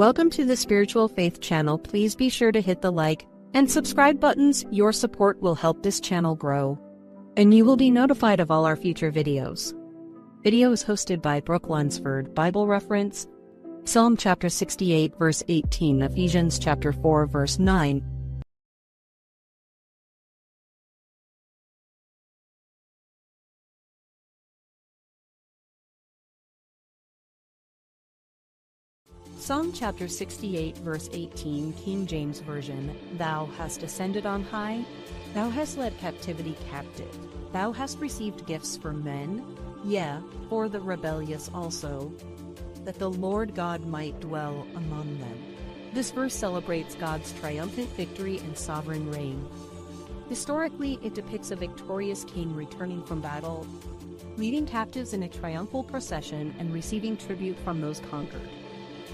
Welcome to the Spiritual Faith channel. Please be sure to hit the like and subscribe buttons. Your support will help this channel grow, and you will be notified of all our future videos. Video is hosted by Brooke Lunsford. Bible reference: Psalm chapter 68 verse 18, Ephesians chapter 4 verse 9. Psalm chapter 68 verse 18, King James Version. Thou hast ascended on high, thou hast led captivity captive, thou hast received gifts for men, yea, for the rebellious also, that the Lord God might dwell among them. This verse celebrates God's triumphant victory and sovereign reign. Historically, it depicts a victorious king returning from battle, leading captives in a triumphal procession and receiving tribute from those conquered.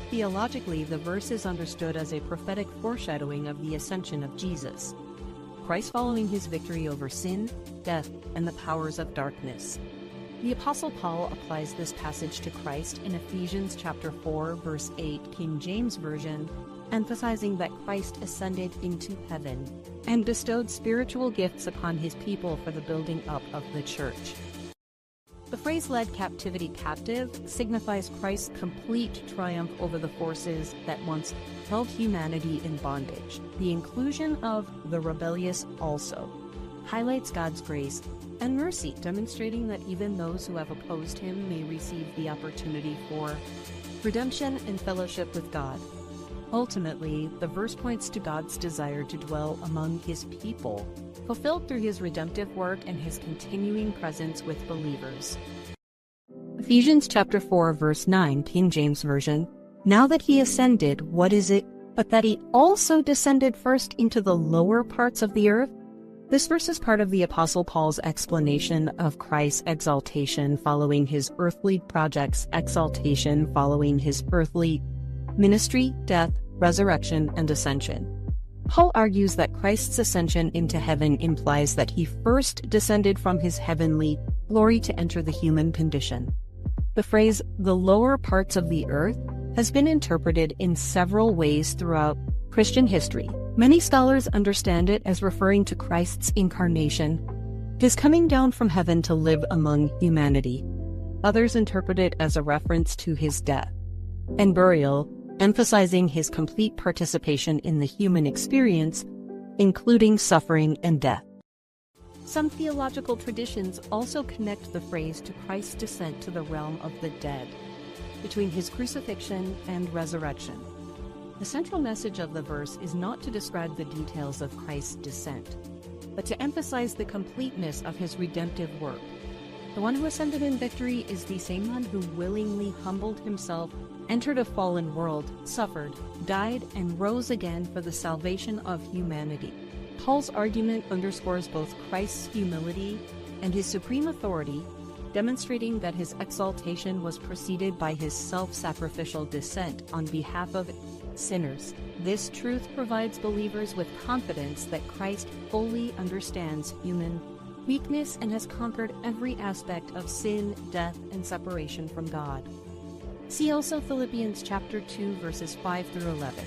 Theologically, the verse is understood as a prophetic foreshadowing of the ascension of Jesus, Christ following his victory over sin, death, and the powers of darkness. The Apostle Paul applies this passage to Christ in Ephesians chapter 4 verse 8, King James Version, emphasizing that Christ ascended into heaven and bestowed spiritual gifts upon his people for the building up of the church. The phrase "led captivity captive" signifies Christ's complete triumph over the forces that once held humanity in bondage. The inclusion of the rebellious also highlights God's grace and mercy, demonstrating that even those who have opposed him may receive the opportunity for redemption and fellowship with God. Ultimately, the verse points to God's desire to dwell among his people, fulfilled through his redemptive work and his continuing presence with believers. Ephesians chapter 4 verse 9, King James Version. Now that he ascended, what is it but that he also descended first into the lower parts of the earth? This verse is part of the Apostle Paul's explanation of Christ's exaltation following his earthly projects, exaltation following his earthly ministry, death, resurrection, and ascension. Paul argues that Christ's ascension into heaven implies that he first descended from his heavenly glory to enter the human condition. The phrase, "the lower parts of the earth," has been interpreted in several ways throughout Christian history. Many scholars understand it as referring to Christ's incarnation, his coming down from heaven to live among humanity. Others interpret it as a reference to his death and burial, emphasizing his complete participation in the human experience, including suffering and death. Some theological traditions also connect the phrase to Christ's descent to the realm of the dead, between his crucifixion and resurrection. The central message of the verse is not to describe the details of Christ's descent, but to emphasize the completeness of his redemptive work. The one who ascended in victory is the same one who willingly humbled himself, entered a fallen world, suffered, died, and rose again for the salvation of humanity. Paul's argument underscores both Christ's humility and his supreme authority, demonstrating that his exaltation was preceded by his self-sacrificial descent on behalf of sinners. This truth provides believers with confidence that Christ fully understands human weakness and has conquered every aspect of sin, death, and separation from God. See also Philippians chapter 2 verses 5 through 11.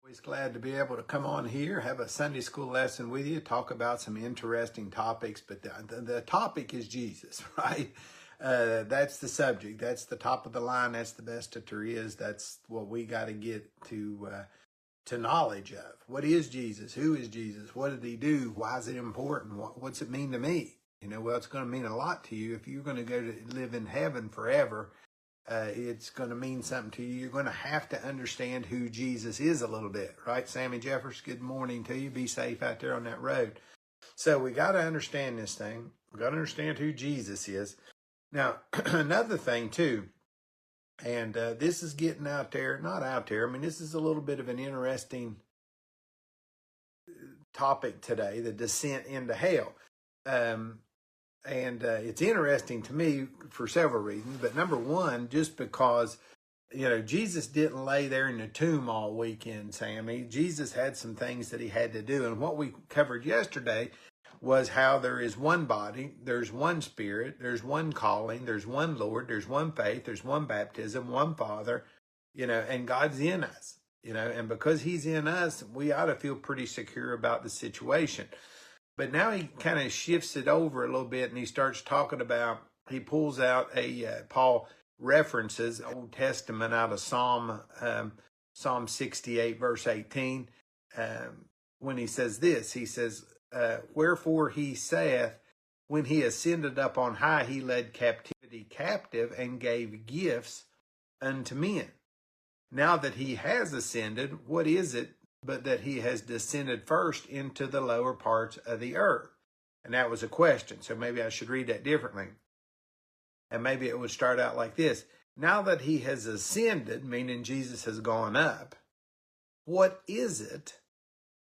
Always glad to be able to come on here, have a Sunday school lesson with you, talk about some interesting topics, but the topic is Jesus, right? That's the subject. That's the top of the line. That's the best that there is. That's what we got to get to knowledge of. What is Jesus? Who is Jesus? What did he do? Why is it important? What's it mean to me? You know, well, it's going to mean a lot to you. If you're going to go to live in heaven forever, it's going to mean something to you. You're going to have to understand who Jesus is a little bit, right? Sammy Jeffers, good morning to you. Be safe out there on that road. So we got to understand this thing. We got to understand who Jesus is. Now, another thing too, and this is getting out there, not out there. I mean, this is a little bit of an interesting topic today, the descent into hell. And it's interesting to me for several reasons. But number one, just because, you know, Jesus didn't lay there in the tomb all weekend, Sammy. Jesus had some things that he had to do. And what we covered yesterday was how there is one body, there's one Spirit, there's one calling, there's one Lord, there's one faith, there's one baptism, one Father, and God's in us, and because he's in us, we ought to feel pretty secure about the situation. But now he kind of shifts it over a little bit, and he starts talking about, he pulls out Paul references Old Testament out of Psalm 68, verse 18, when he says this, he says, wherefore he saith, when he ascended up on high, he led captivity captive and gave gifts unto men. Now that he has ascended, what is it but that he has descended first into the lower parts of the earth? And that was a question, so maybe I should read that differently. And maybe it would start out like this. Now that he has ascended, meaning Jesus has gone up, what is it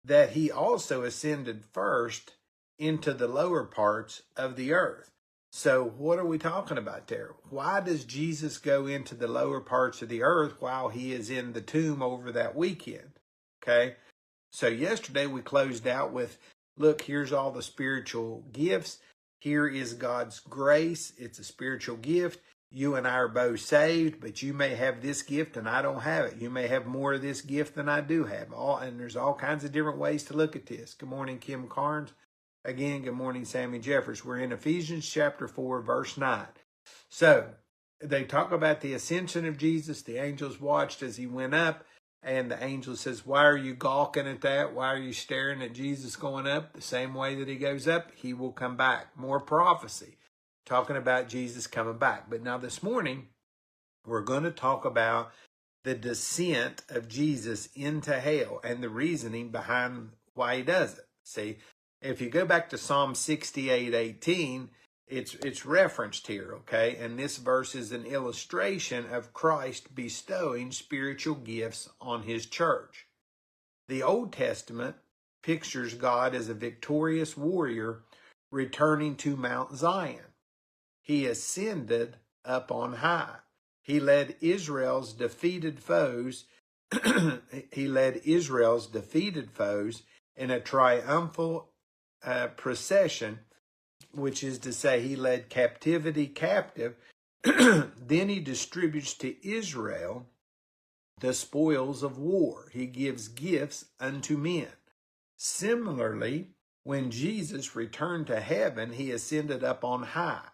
that he also ascended first into the lower parts of the earth? So what are we talking about there? Why does Jesus go into the lower parts of the earth while he is in the tomb over that weekend? Okay, so yesterday we closed out with, look, here's all the spiritual gifts. Here is God's grace. It's a spiritual gift. You and I are both saved, but you may have this gift and I don't have it. You may have more of this gift than I do have. And there's all kinds of different ways to look at this. Good morning, Kim Carnes. Again, good morning, Sammy Jeffers. We're in Ephesians chapter 4, verse 9. So they talk about the ascension of Jesus. The angels watched as he went up. And the angel says, why are you gawking at that? Why are you staring at Jesus going up? The same way that he goes up, he will come back. More prophecy, talking about Jesus coming back. But now this morning, we're going to talk about the descent of Jesus into hell and the reasoning behind why he does it. See, if you go back to Psalm 68:18, it's referenced here, okay? And this verse is an illustration of Christ bestowing spiritual gifts on his church. The Old Testament pictures God as a victorious warrior returning to Mount Zion. He ascended up on high. He led Israel's defeated foes. He led Israel's defeated foes in a triumphal procession, which is to say he led captivity captive. Then he distributes to Israel the spoils of war. He gives gifts unto men. Similarly, when Jesus returned to heaven, he ascended up on high.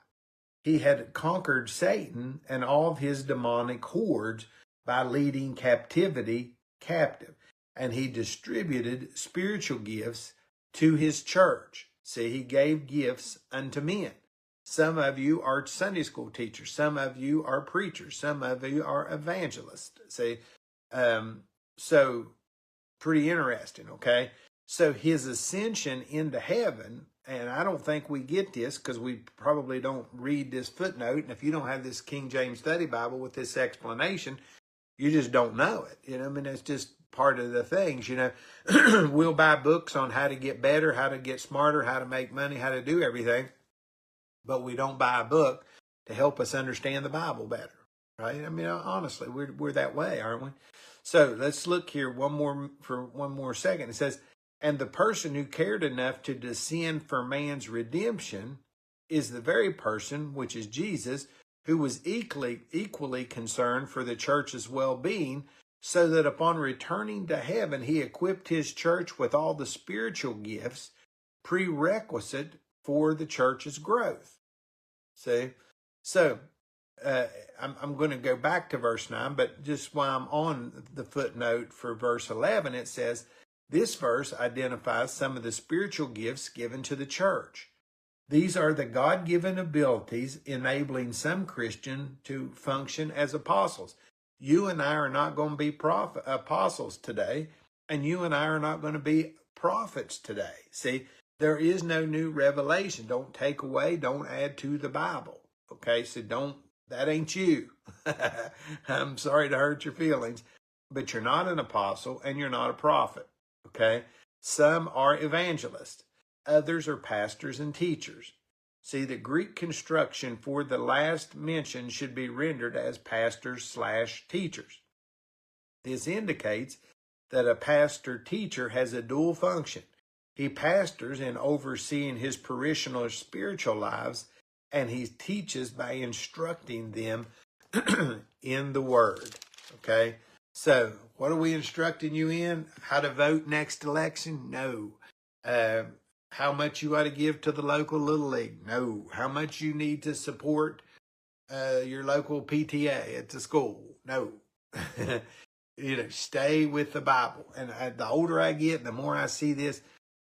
He had conquered Satan and all of his demonic hordes by leading captivity captive. And he distributed spiritual gifts to his church. See, he gave gifts unto men. Some of you are Sunday school teachers. Some of you are preachers. Some of you are evangelists. See, so pretty interesting, okay? So his ascension into heaven, and I don't think we get this because we probably don't read this footnote. And if you don't have this King James Study Bible with this explanation, you just don't know it. I mean, it's just part of the things, We'll buy books on how to get better, how to get smarter, how to make money, how to do everything. But we don't buy a book to help us understand the Bible better, right? I mean, honestly, we're that way, aren't we? So let's look here for one more second. It says, and the person who cared enough to descend for man's redemption is the very person, which is Jesus, who was equally concerned for the church's well-being, so that upon returning to heaven, he equipped his church with all the spiritual gifts prerequisite for the church's growth. See? So, I'm going to go back to verse 9, but just while I'm on the footnote for verse 11, it says, this verse identifies some of the spiritual gifts given to the church. These are the God-given abilities enabling some Christian to function as apostles. You and I are not going to be apostles today, and you and I are not going to be prophets today. See, there is no new revelation. Don't take away, don't add to the Bible. Okay, so that ain't you. I'm sorry to hurt your feelings, but you're not an apostle and you're not a prophet. Okay, some are evangelists. Others are pastors and teachers. See, the Greek construction for the last mentioned should be rendered as pastors/teachers. This indicates that a pastor-teacher has a dual function. He pastors in overseeing his parishioners' spiritual lives, and he teaches by instructing them in the Word. Okay? So what are we instructing you in? How to vote next election? No. How much you ought to give to the local Little League? No. How much you need to support your local PTA at the school? No. Stay with the Bible. And the older I get, the more I see this,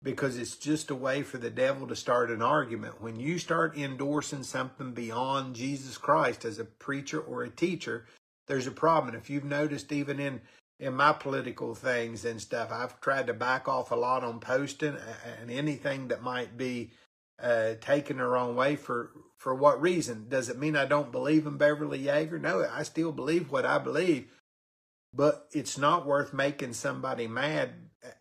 because it's just a way for the devil to start an argument. When you start endorsing something beyond Jesus Christ as a preacher or a teacher, there's a problem. And if you've noticed, even in my political things and stuff, I've tried to back off a lot on posting and anything that might be taken the wrong way. For what reason? Does it mean I don't believe in Beverly Yeager? No, I still believe what I believe. But it's not worth making somebody mad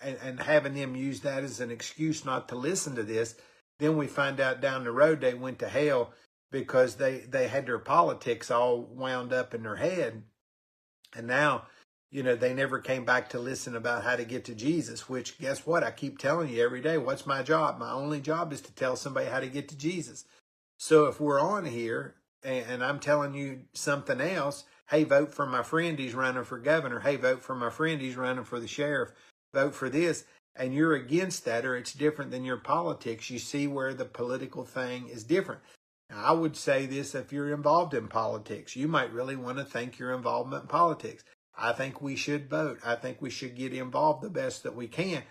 and having them use that as an excuse not to listen to this. Then we find out down the road they went to hell because they had their politics all wound up in their head. And now, they never came back to listen about how to get to Jesus, which, guess what? I keep telling you every day, what's my job? My only job is to tell somebody how to get to Jesus. So if we're on here and I'm telling you something else, hey, vote for my friend, he's running for governor. Hey, vote for my friend, he's running for the sheriff. Vote for this. And you're against that, or it's different than your politics. You see where the political thing is different. Now, I would say this, if you're involved in politics, you might really want to think your involvement in politics. I think we should vote. I think we should get involved the best that we can.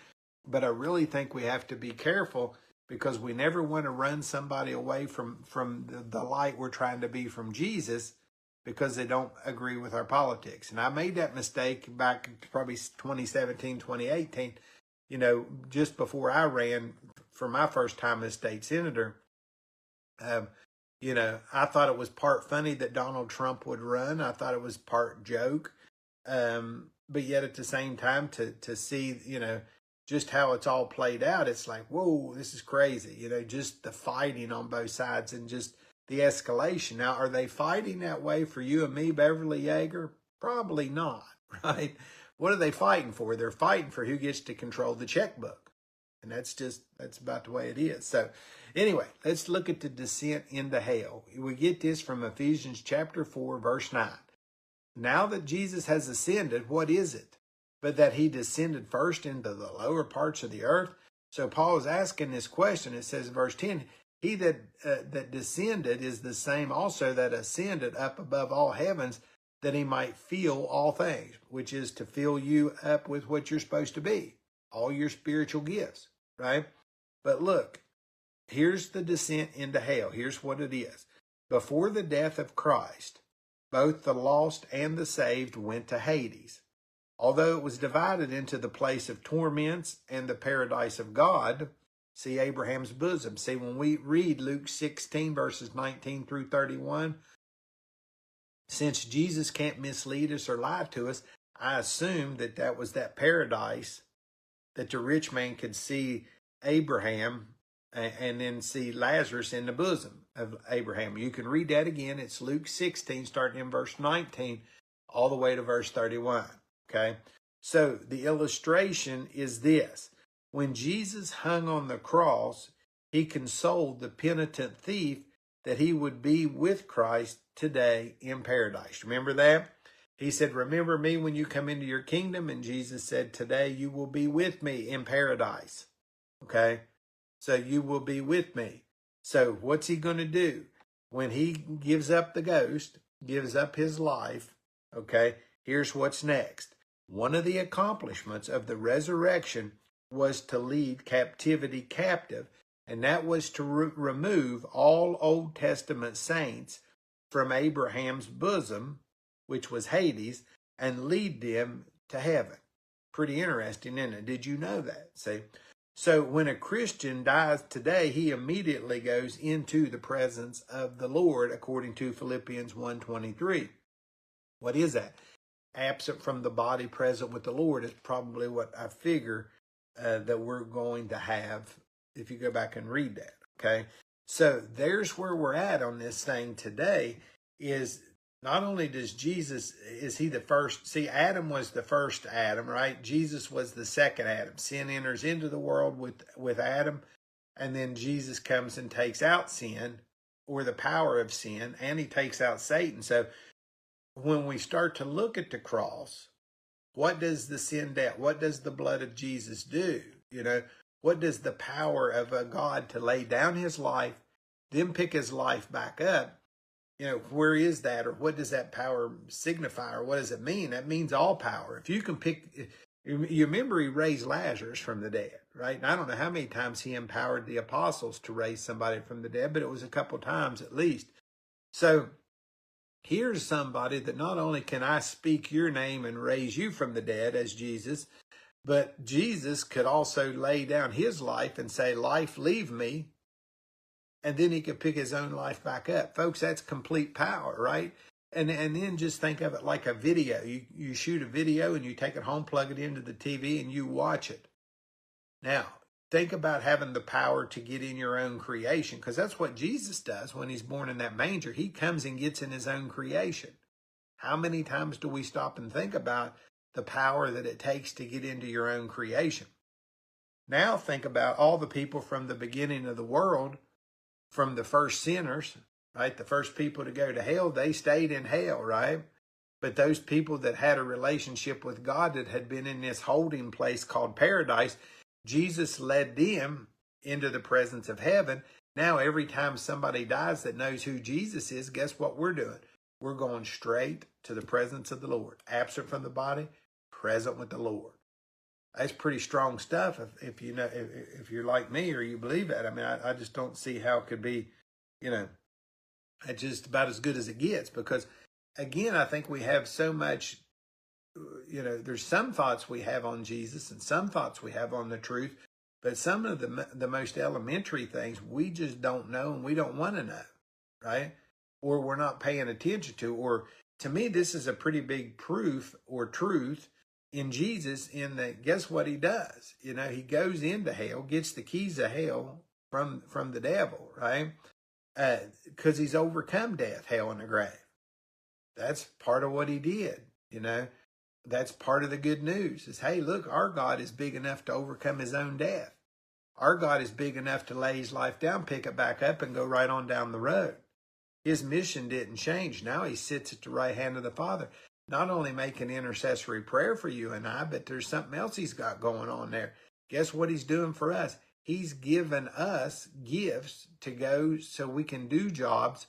But I really think we have to be careful, because we never want to run somebody away from the light we're trying to be from Jesus, because they don't agree with our politics. And I made that mistake back in probably 2017, 2018, just before I ran for my first time as state senator. I thought it was part funny that Donald Trump would run. I thought it was part joke. But yet at the same time, to see, just how it's all played out, it's like, whoa, this is crazy. Just the fighting on both sides and just the escalation. Now, are they fighting that way for you and me, Beverly Yeager? Probably not, right? What are they fighting for? They're fighting for who gets to control the checkbook. And that's about the way it is. So anyway, let's look at the descent into hell. We get this from Ephesians chapter 4, verse 9. Now that Jesus has ascended, what is it? But that he descended first into the lower parts of the earth. So Paul is asking this question. It says, verse 10, he that descended is the same also that ascended up above all heavens, that he might fill all things, which is to fill you up with what you're supposed to be, all your spiritual gifts, right? But look, here's the descent into hell. Here's what it is. Before the death of Christ, both the lost and the saved went to Hades. Although it was divided into the place of torments and the paradise of God, see Abraham's bosom. See, when we read Luke 16, verses 19 through 31, since Jesus can't mislead us or lie to us, I assume that was that paradise that the rich man could see Abraham and then see Lazarus in the bosom of Abraham. You can read that again. It's Luke 16, starting in verse 19, all the way to verse 31. Okay? So the illustration is this. When Jesus hung on the cross, he consoled the penitent thief that he would be with Christ today in paradise. Remember that? He said, remember me when you come into your kingdom. And Jesus said, today you will be with me in paradise. Okay? So you will be with me. So what's he going to do? When he gives up the ghost, gives up his life, okay, here's what's next. One of the accomplishments of the resurrection was to lead captivity captive, and that was to remove all Old Testament saints from Abraham's bosom, which was Hades, and lead them to heaven. Pretty interesting, isn't it? Did you know that? See? So when a Christian dies today, he immediately goes into the presence of the Lord, according to Philippians 1:23. What is that? Absent from the body, present with the Lord is probably what I figure that we're going to have if you go back and read that, okay? So there's where we're at on this thing today, is not only is he the first, see, Adam was the first Adam, right? Jesus was the second Adam. Sin enters into the world with Adam, and then Jesus comes and takes out sin, or the power of sin, and he takes out Satan. So when we start to look at the cross, What does the sin debt? What does the blood of Jesus do? What does the power of a God to lay down his life, then pick his life back up? Where is that, or what does that power signify, or what does it mean? That means all power. If you can pick, you remember he raised Lazarus from the dead, right? And I don't know how many times he empowered the apostles to raise somebody from the dead, but it was a couple times at least. So here's somebody that not only can I speak your name and raise you from the dead as Jesus, but Jesus could also lay down his life and say, life, leave me. And then he could pick his own life back up. Folks, that's complete power, right? And then just think of it like a video. You shoot a video and you take it home, plug it into the TV, and you watch it. Now, think about having the power to get in your own creation, because that's what Jesus does when he's born in that manger. He comes and gets in his own creation. How many times do we stop and think about the power that it takes to get into your own creation? Now think about all the people from the beginning of the world, from the first sinners, right? The first people to go to hell, they stayed in hell, right? But those people that had a relationship with God, that had been in this holding place called paradise, Jesus led them into the presence of heaven. Now, every time somebody dies that knows who Jesus is, guess what we're doing? We're going straight to the presence of the Lord. Absent from the body, present with the Lord. That's pretty strong stuff if you're like me or you believe that. I mean, I just don't see how it could be, it's just about as good as it gets, because, again, I think we have so much, there's some thoughts we have on Jesus and some thoughts we have on the truth, but some of the most elementary things we just don't know and we don't want to know, right? Or we're not paying attention to. Or, to me, this is a pretty big proof or truth in Jesus, in that, guess what he does? He goes into hell, gets the keys of hell from the devil, right? Because he's overcome death, hell, and the grave. That's part of what he did, That's part of the good news is, hey, look, our God is big enough to overcome his own death. Our God is big enough to lay his life down, pick it back up, and go right on down the road. His mission didn't change. Now he sits at the right hand of the Father, not only making intercessory prayer for you and I, but there's something else he's got going on there. Guess what he's doing for us? He's given us gifts to go so we can do jobs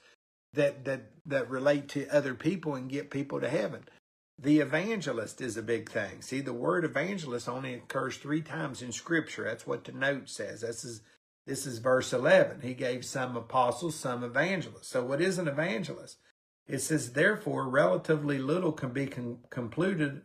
that relate to other people and get people to heaven. The evangelist is a big thing. See, the word evangelist only occurs 3 times in Scripture. That's what the note says. This is verse 11. He gave some apostles, some evangelists. So what is an evangelist? It says, therefore, relatively little can be concluded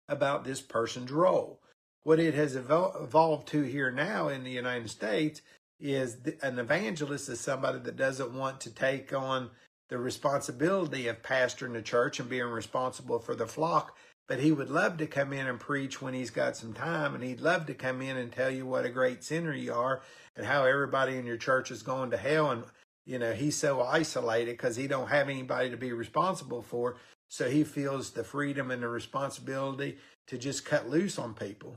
about this person's role. What it has evolved to here now in the United States is an evangelist is somebody that doesn't want to take on the responsibility of pastoring the church and being responsible for the flock, but he would love to come in and preach when he's got some time, and he'd love to come in and tell you what a great sinner you are and how everybody in your church is going to hell, and he's so isolated because he don't have anybody to be responsible for, so he feels the freedom and the responsibility to just cut loose on people.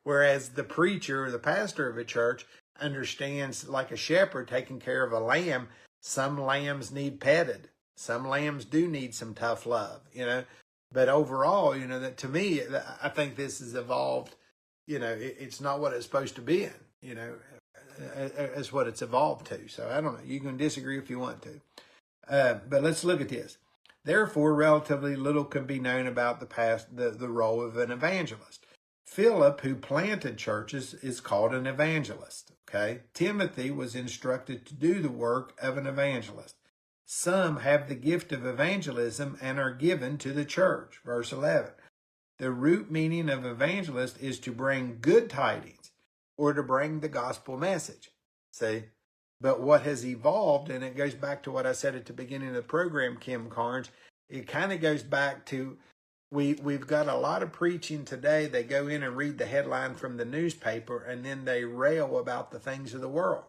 Whereas the preacher or the pastor of a church understands, like a shepherd taking care of a lamb, some lambs need petted. Some lambs do need some tough love, But overall, that to me, I think this has evolved. It's not what it's supposed to be in, as what it's evolved to. So I don't know. You can disagree if you want to. But let's look at this. Therefore, relatively little can be known about the role of an evangelist. Philip, who planted churches, is called an evangelist. Okay. Timothy was instructed to do the work of an evangelist. Some have the gift of evangelism and are given to the church. Verse 11. The root meaning of evangelist is to bring good tidings or to bring the gospel message. See? But what has evolved, and it goes back to what I said at the beginning of the program, Kim Carnes, it kind of goes back to we've got a lot of preaching today. They go in and read the headline from the newspaper, and then they rail about the things of the world.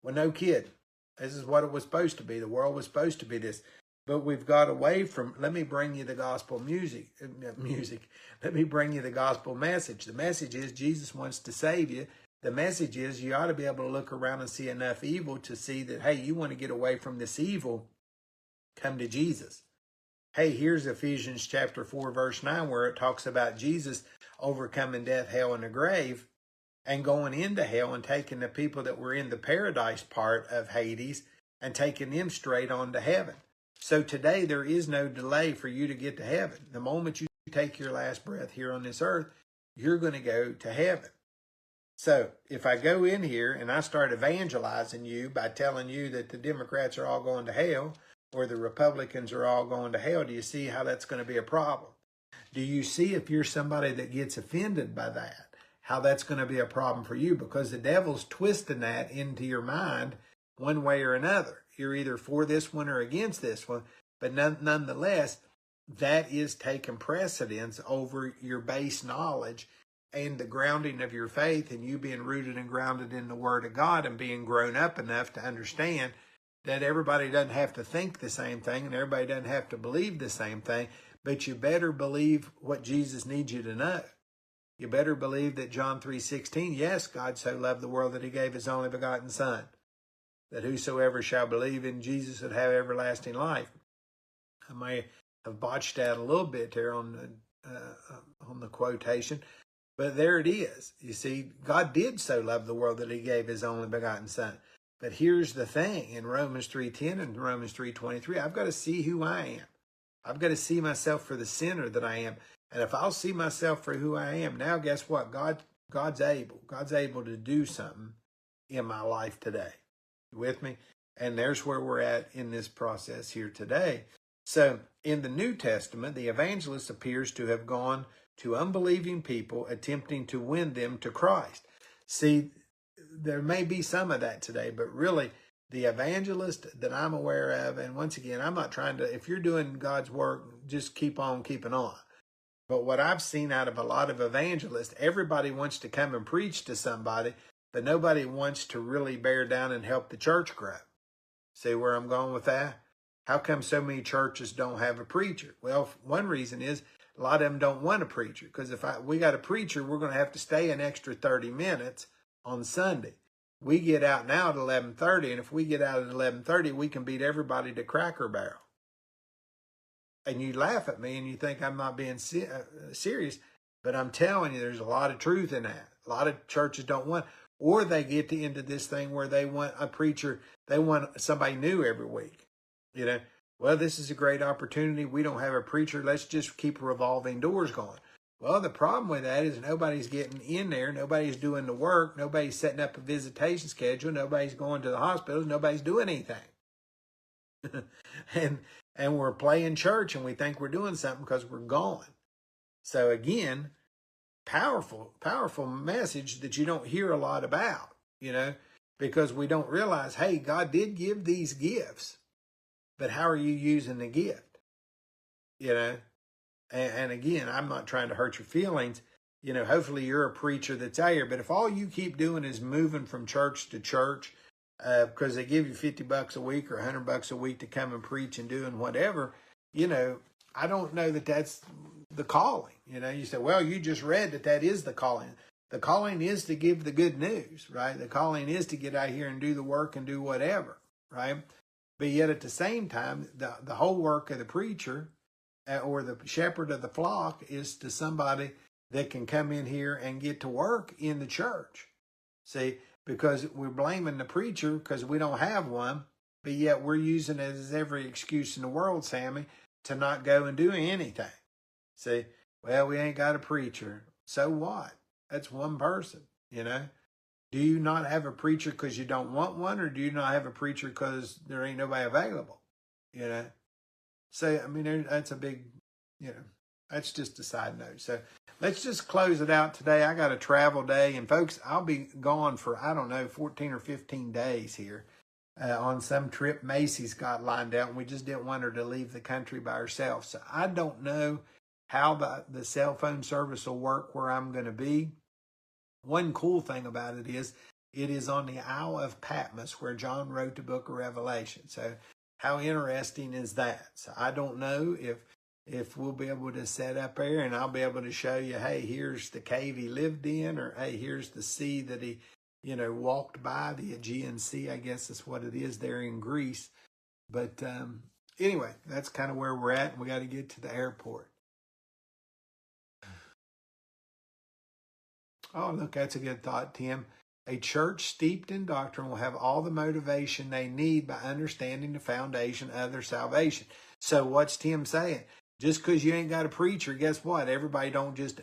Well, no kid. This is what it was supposed to be. The world was supposed to be this. But we've got away from, let me bring you the gospel music. Let me bring you the gospel message. The message is Jesus wants to save you. The message is you ought to be able to look around and see enough evil to see that, hey, you want to get away from this evil, come to Jesus. hey, here's Ephesians chapter 4, verse 9, where it talks about Jesus overcoming death, hell, and the grave, and going into hell and taking the people that were in the paradise part of Hades and taking them straight on to heaven. So today there is no delay for you to get to heaven. The moment you take your last breath here on this earth, you're going to go to heaven. So if I go in here and I start evangelizing you by telling you that the Democrats are all going to hell or the Republicans are all going to hell, do you see how that's going to be a problem? Do you see, if you're somebody that gets offended by that, how that's going to be a problem for you? Because the devil's twisting that into your mind one way or another. You're either for this one or against this one, but nonetheless, that is taking precedence over your base knowledge and the grounding of your faith, and you being rooted and grounded in the Word of God and being grown up enough to understand that everybody doesn't have to think the same thing and everybody doesn't have to believe the same thing, but you better believe what Jesus needs you to know. You better believe that John 3:16, yes, God so loved the world that he gave his only begotten Son, that whosoever shall believe in Jesus would have everlasting life. I may have botched that a little bit there on the quotation, but there it is. You see, God did so love the world that he gave his only begotten Son. But here's the thing, in Romans 3:10 and Romans 3:23, I've got to see who I am. I've got to see myself for the sinner that I am. And if I'll see myself for who I am, now guess what? God's able. God's able to do something in my life today. You with me? And there's where we're at in this process here today. So in the New Testament, the evangelist appears to have gone to unbelieving people, attempting to win them to Christ. See, there may be some of that today, but really the evangelist that I'm aware of, and once again, I'm not trying to, if you're doing God's work, just keep on keeping on. But what I've seen out of a lot of evangelists, everybody wants to come and preach to somebody, but nobody wants to really bear down and help the church grow. See where I'm going with that? How come so many churches don't have a preacher? Well, one reason is a lot of them don't want a preacher, because if we got a preacher, we're going to have to stay an extra 30 minutes on Sunday. We get out now at 11:30, and if we get out at 11:30, we can beat everybody to Cracker Barrel. And you laugh at me and you think I'm not being serious, but I'm telling you, there's a lot of truth in that. A lot of churches don't want, or they get into this thing where they want a preacher, they want somebody new every week. You know, well, this is a great opportunity. We don't have a preacher. Let's just keep revolving doors going. Well, the problem with that is nobody's getting in there. Nobody's doing the work. Nobody's setting up a visitation schedule. Nobody's going to the hospitals. Nobody's doing anything. And we're playing church and we think we're doing something because we're gone. So again, powerful message that you don't hear a lot about, you know, because we don't realize, hey, God did give these gifts, but how are you using the gift? You know, and again, I'm not trying to hurt your feelings. You know, hopefully you're a preacher that's out here, but if all you keep doing is moving from church to church, because they give you $50 a week or $100 a week to come and preach and doing whatever, you know, I don't know that that's the calling. You know, you say, well, you just read that is the calling. The calling is to give the good news, right? The calling is to get out here and do the work and do whatever, right? But yet at the same time, the whole work of the preacher or the shepherd of the flock is to somebody that can come in here and get to work in the church. See, because we're blaming the preacher because we don't have one, but yet we're using it as every excuse in the world, Sammy, to not go and do anything. See, well, we ain't got a preacher. So what? That's one person, you know. Do you not have a preacher because you don't want one, or do you not have a preacher because there ain't nobody available, you know? So, I mean, that's a big, you know, that's just a side note. So let's just close it out today. I got a travel day, and folks, I'll be gone for, I don't know, 14 or 15 days here on some trip Macy's got lined out, and we just didn't want her to leave the country by herself. So I don't know how the cell phone service will work where I'm going to be. One cool thing about it is on the Isle of Patmos where John wrote the book of Revelation. So how interesting is that? So I don't know if we'll be able to set up there and I'll be able to show you, hey, here's the cave he lived in, or hey, here's the sea that he, you know, walked by, the Aegean Sea, I guess is what it is there in Greece. But anyway, that's kind of where we're at, and we got to get to the airport. Oh, look, that's a good thought, Tim. A church steeped in doctrine will have all the motivation they need by understanding the foundation of their salvation. So what's Tim saying? Just because you ain't got a preacher, guess what? Everybody don't just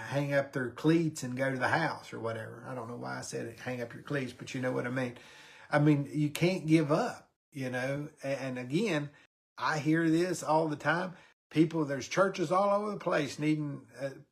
hang up their cleats and go to the house or whatever. I don't know why I said it, hang up your cleats, but you know what I mean. I mean, you can't give up, you know. And again, I hear this all the time. There's churches all over the place needing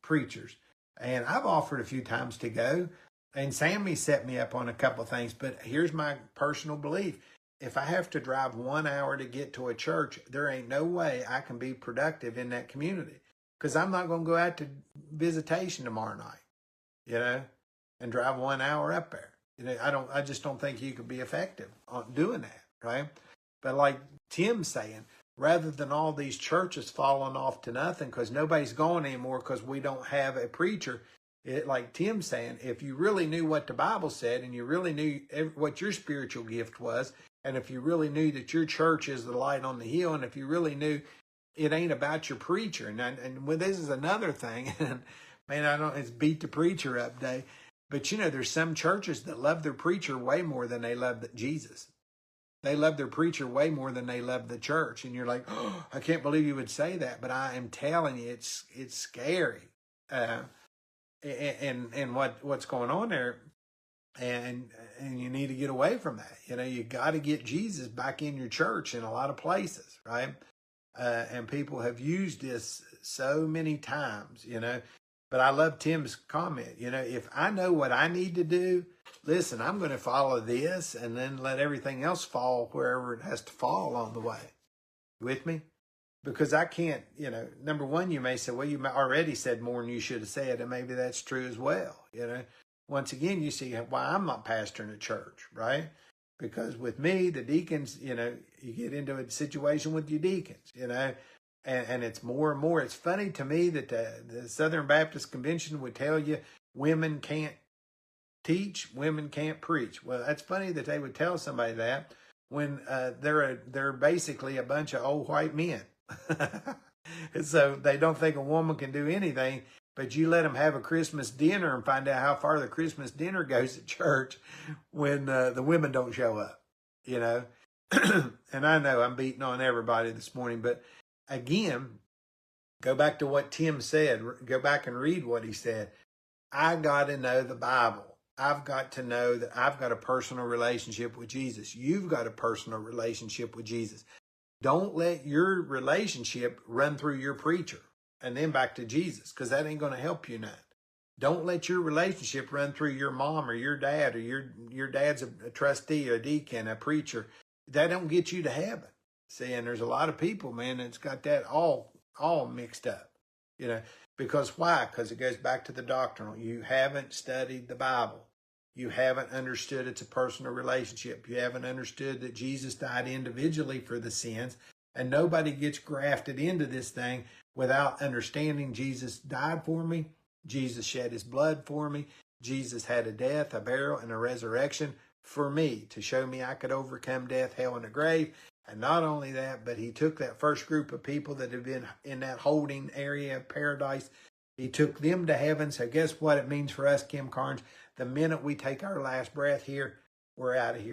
preachers. And I've offered a few times to go. And Sammy set me up on a couple of things. But here's my personal belief. If I have to drive 1 hour to get to a church, there ain't no way I can be productive in that community. Because I'm not going to go out to visitation tomorrow night, you know, and drive 1 hour up there. You know, I just don't think you could be effective on doing that, right? But like Tim's saying, rather than all these churches falling off to nothing because nobody's going anymore because we don't have a preacher, like Tim's saying, if you really knew what the Bible said and you really knew what your spiritual gift was, and if you really knew that your church is the light on the hill, and if you really knew it ain't about your preacher, and well, this is another thing, and man, it's beat the preacher up day, but you know, there's some churches that love their preacher way more than they love Jesus. They love their preacher way more than they love the church, and you're like, oh, I can't believe you would say that, but I am telling you, it's scary, and what's going on there. And you need to get away from that. You know, you got to get Jesus back in your church in a lot of places, right? And people have used this so many times, you know. But I love Tim's comment. You know, if I know what I need to do, listen, I'm going to follow this and then let everything else fall wherever it has to fall on the way. You with me? Because I can't, you know, number one, you may say, well, you already said more than you should have said, and maybe that's true as well, you know. Once again, you see why I'm not pastoring a church, right? Because with me, the deacons, you know, you get into a situation with your deacons, you know, and it's more and more. It's funny to me that the Southern Baptist Convention would tell you women can't teach, women can't preach. Well, that's funny that they would tell somebody that when they're basically a bunch of old white men. So they don't think a woman can do anything. But you let them have a Christmas dinner and find out how far the Christmas dinner goes at church when the women don't show up, you know. And I know I'm beating on everybody this morning, but again, go back to what Tim said. Go back and read what he said. I got to know the Bible. I've got to know that I've got a personal relationship with Jesus. You've got a personal relationship with Jesus. Don't let your relationship run through your preacher and then back to Jesus, because that ain't going to help you none. Don't let your relationship run through your mom or your dad, or your dad's a trustee, a deacon, a preacher. That don't get you to heaven. See, and there's a lot of people, man, that's got that all mixed up, you know. Because why? Because it goes back to the doctrinal. You haven't studied the Bible. You haven't understood it's a personal relationship. You haven't understood that Jesus died individually for the sins, and nobody gets grafted into this thing without understanding Jesus died for me, Jesus shed his blood for me, Jesus had a death, a burial, and a resurrection for me to show me I could overcome death, hell, and the grave. And not only that, but he took that first group of people that had been in that holding area of paradise, he took them to heaven. So guess what it means for us, Kim Carnes? The minute we take our last breath here, we're out of here.